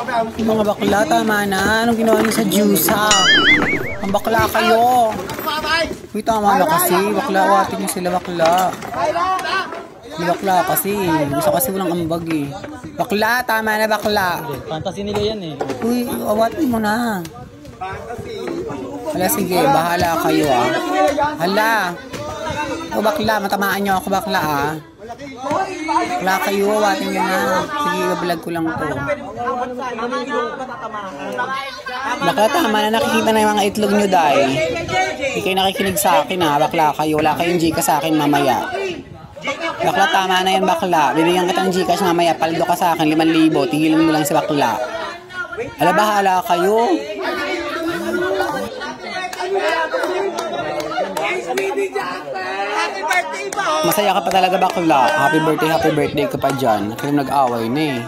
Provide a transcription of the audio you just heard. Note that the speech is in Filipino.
Mga bakla, tama na. Anong ginawa niyo sa Jusa? Ang bakla kayo. Uy, tama na kasi. Bakla, awatin niyo sila bakla. Hindi bakla kasi. Gusto kasi walang ambag eh. Bakla, tama na bakla. Fantasy nila yan eh. Uy, awatin mo na. Hala, sige. Bahala kayo ah. Hala. O bakla, matamaan niyo ako bakla ah. Bakla kayo, awatin niyo na. Sige, vlog ko lang to. Bakla, tama na. Nakikita na yung mga itlog nyo dahil. Hindi kayo nakikinig sa akin ha. Bakla kayo. Wala kayong Gcash sa akin mamaya. Bakla, tama na yan bakla. Bibigyan kita ng Gcash mamaya. Paldo ka sa akin. 5,000. Tigilan mo lang si bakla. Ala, bahala kayo. Masaya ka pa talaga bakla. Happy birthday ka pa dyan. Kaya nag-away na eh.